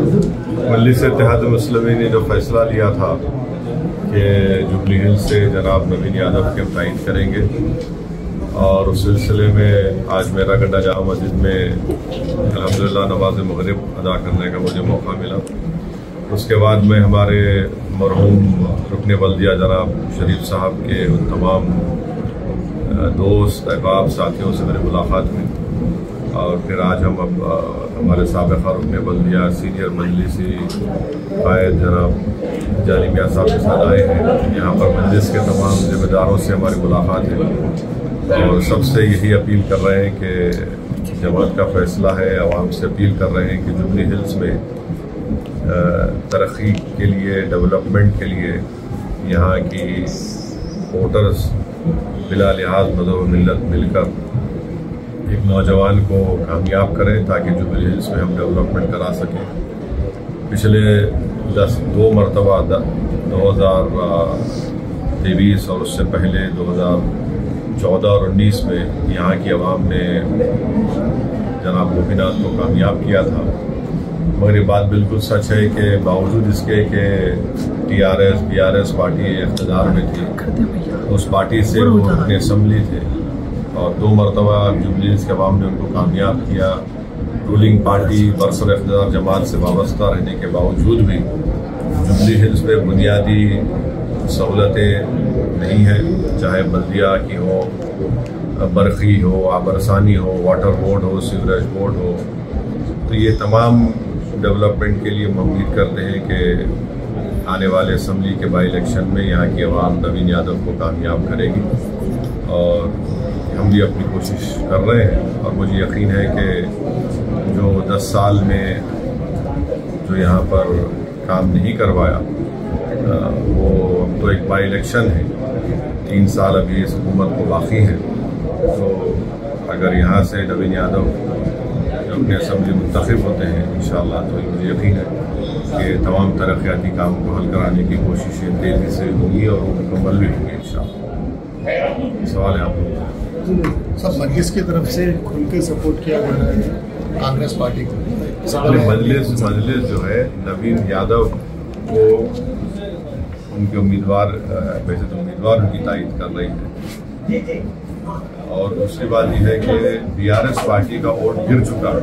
मजलिस इत्तेहाद मुस्लिमीन ने जो फैसला लिया था कि जुबली हिल्स से जनाब नवीन यादव के तायीन करेंगे, और उस सिलसिले में आज मेरा गड्ढा जामा मस्जिद में अल्हम्दुलिल्लाह नमाज मगरिब अदा करने का मुझे मौका मिला। उसके बाद में हमारे मरहूम रुकने बल्दिया जनाब शरीफ साहब के उन तमाम दोस्त अहबाब साथियों से मेरी मुलाकात हुई, और फिर आज हम अब हमारे साबिक़ा रुकने बल्दिया सीनियर मजलिसी कायद जनाब जानी मियाँ साहब के साथ आए हैं। यहाँ पर मजलिस के तमाम ज़िम्मेदारों से हमारी मुलाकात है, और सबसे यही अपील कर रहे हैं कि जमात का फ़ैसला है, आवाम से अपील कर रहे हैं कि जुबली हिल्स में तरक्की के लिए, डेवलपमेंट के लिए यहाँ की वोटर्स बिला लिहाज मज़हब मिल्लत मिलकर एक नौजवान को कामयाब करें ताकि जुबली हिल्स में हम डेवलपमेंट करा सकें। पिछले 2 मरतबा 2023 और उससे पहले 2014 और 19 में यहाँ की आवाम ने जनाब गोपीनाथ को कामयाब किया था। मगर ये बात बिल्कुल सच है कि बावजूद इसके कि TRS BRS पार्टी इक़्तिदार में थी, उस पार्टी से वो अपने असम्बली थे, और 2 मरतबा जुबली हिल्स के अवाम ने उनको कामयाब किया। रूलिंग पार्टी बरसर इक़्तिदार जमात से वाबस्ता रहने के बावजूद भी जुबली हिल्स में बुनियादी सहूलतें नहीं हैं, चाहे बल्दिया की हो, बरखी हो, आबरसानी हो, वाटर बोर्ड हो, सीवरेज बोर्ड हो। तो ये तमाम डेवलपमेंट के लिए हम उम्मीद करते हैं कि आने वाले असम्बली के बाई इलेक्शन में यहाँ की आवाम नवीन यादव को कामयाब करेगी, और हम भी अपनी कोशिश कर रहे हैं। और मुझे यकीन है कि जो 10 साल में जो यहाँ पर काम नहीं करवाया, वो अब तो एक बाई इलेक्शन है, 3 साल अभी इस हुकूमत को बाकी हैं। तो अगर यहाँ से नवीन यादव जो अपने असम्बली मुंतखब होते हैं इंशाअल्लाह, तो मुझे यकीन है कि तमाम तरक्याती काम को हल कराने की कोशिशें तेज़ी से होंगी और वो मुकम्मल भी होंगी इंशाअल्लाह। सवाल है आप लोग? सब मजलिस की तरफ से खुल के सपोर्ट किया जा रहा है कांग्रेस पार्टी को। मजलिस जो है नवीन यादव को उनके उम्मीदवार, वैसे तो उम्मीदवार उनकी तायीद कर रही है, और दूसरी बात यह है कि BRS पार्टी का वोट गिर चुका है।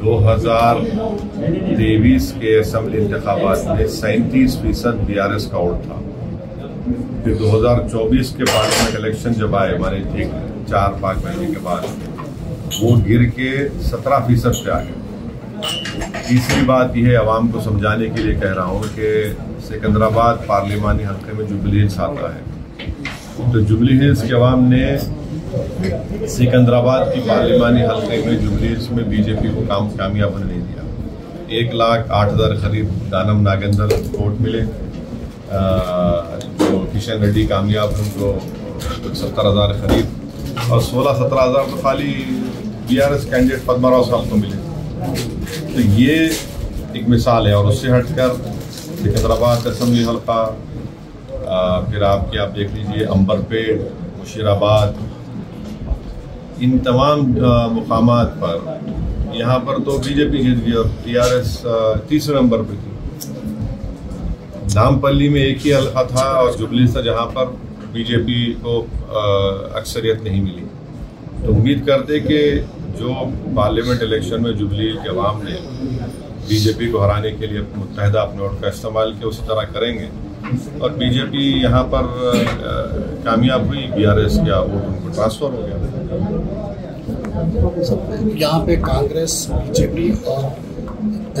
2023 के असम्बली इंतखाबात में 37% BRS का वोट था। फिर 2024 के पार्लियामेंट इलेक्शन जब आए हमारे 4-5 महीने के बाद, वो गिर के 17% पे आ गए। तीसरी बात यह है, आवाम को समझाने के लिए कह रहा हूँ कि सिकंदराबाद पार्लिमानी हल्के में जुबली हिल्स आता है, तो जुबली हिल्स के अवाम ने सिकंदराबाद की पार्लिमानी हल्के में जुबली हिल्स में BJP को कामयाब होने नहीं दिया। 1,08,000 करीब दानम नागेंद्र वोट मिले, जो किशन रेड्डी कामयाब उनको 70,000 करीब, और 16-17,000 तो खाली BRS कैंडिडेट पद्माराव साहब को मिले। तो ये एक मिसाल है, और उससे हटकर सिकंदराबाद असम्बली हल्का, फिर आप देख लीजिए अंबरपेट, मुशीराबाद, इन तमाम मुकामात पर यहाँ पर तो BJP जीत गई, और TRS तीसरे नंबर पर थी। नामपल्ली में एक ही हल्का था, और जुबली था जहाँ पर BJP को अक्सरियत नहीं मिली। तो उम्मीद करते कि जो पार्लियामेंट इलेक्शन में जुबली के अवाम ने BJP को हराने के लिए मुत्तहदा अपने वोट का इस्तेमाल किया, उसी तरह करेंगे, और BJP यहाँ पर कामयाब हुई। BRS का वोट उनको ट्रांसफर हो गया। यहाँ पे कांग्रेस, BJP और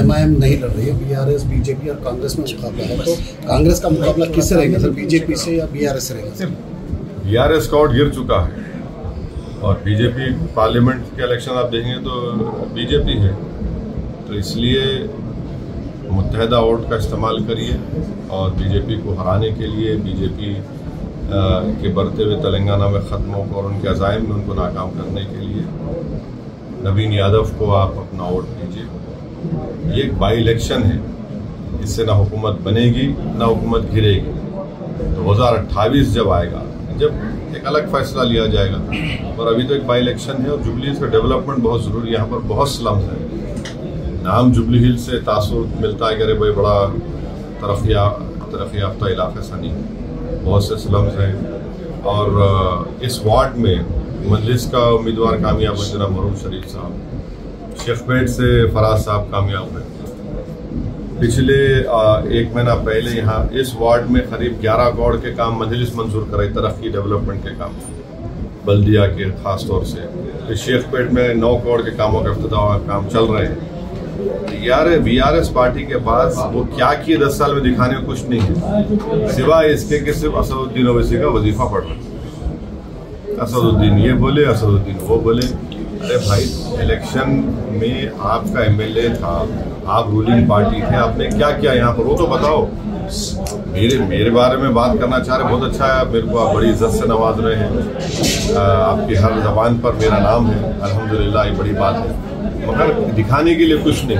MIM नहीं लड़ रही है, BRS, BJP और कांग्रेस में मुकाबला है। तो कांग्रेस का मुकाबला किससे रहेगा सर, BJP से या BRS से रहेगा? BRS का वोट गिर चुका है, और BJP पार्लियामेंट के इलेक्शन आप देखेंगे तो BJP है। तो इसलिए मुत्तहदा वोट का इस्तेमाल करिए, और BJP को हराने के लिए, BJP के बढ़ते हुए तेलंगाना में ख़त्मों को और उनके अज़ाइम में उनको नाकाम करने के लिए नवीन यादव को आप अपना वोट दीजिए। ये एक बाई इलेक्शन है, इससे ना हुकूमत बनेगी ना हुकूमत गिरेगी। 2028 जब आएगा, जब एक अलग फैसला लिया जाएगा, और अभी तो एक बाई इलेक्शन है, और जुबली का डेवलपमेंट बहुत ज़रूरी है। यहाँ पर बहुत स्लम्स हैं, नाम जुबली हिल से तासुर मिलता है कि अरे भाई बड़ा तरक्की याफ्ता इलाके सा नहीं, बहुत से स्लम्स हैं। और इस वार्ड में मजलिस का उम्मीदवार कामयाब है जनाब मरूम शरीफ साहब, शेखपेट से फराज साहब कामयाब हैं। पिछले 1 महीना पहले यहाँ इस वार्ड में करीब 11 करोड़ के काम मजलिस मंजूर कराई, तरक्की डेवलपमेंट के काम बल्दिया के खास तौर से। शेखपेट में 9 करोड़ के कामों का इफ्तिताह काम चल रहे हैं। यार BRS पार्टी के पास वो क्या किए 10 साल में दिखाने को कुछ नहीं है, सिवाय इसके कि सिर्फ असदुद्दीन ओवैसी का वजीफा पढ़ रहे। असदुद्दीन ये बोले, असदुद्दीन वो बोले। अरे भाई, इलेक्शन में आपका MLA था, आप रूलिंग पार्टी थे, आपने क्या किया यहाँ पर वो तो बताओ। मेरे बारे में बात करना चाह रहे, बहुत अच्छा है, मेरे को आप बड़ी इज्जत से नवाज रहे हैं, आपकी हर जबान पर मेरा नाम है, अल्हम्दुलिल्लाह, ये बड़ी बात है, मगर दिखाने के लिए कुछ नहीं।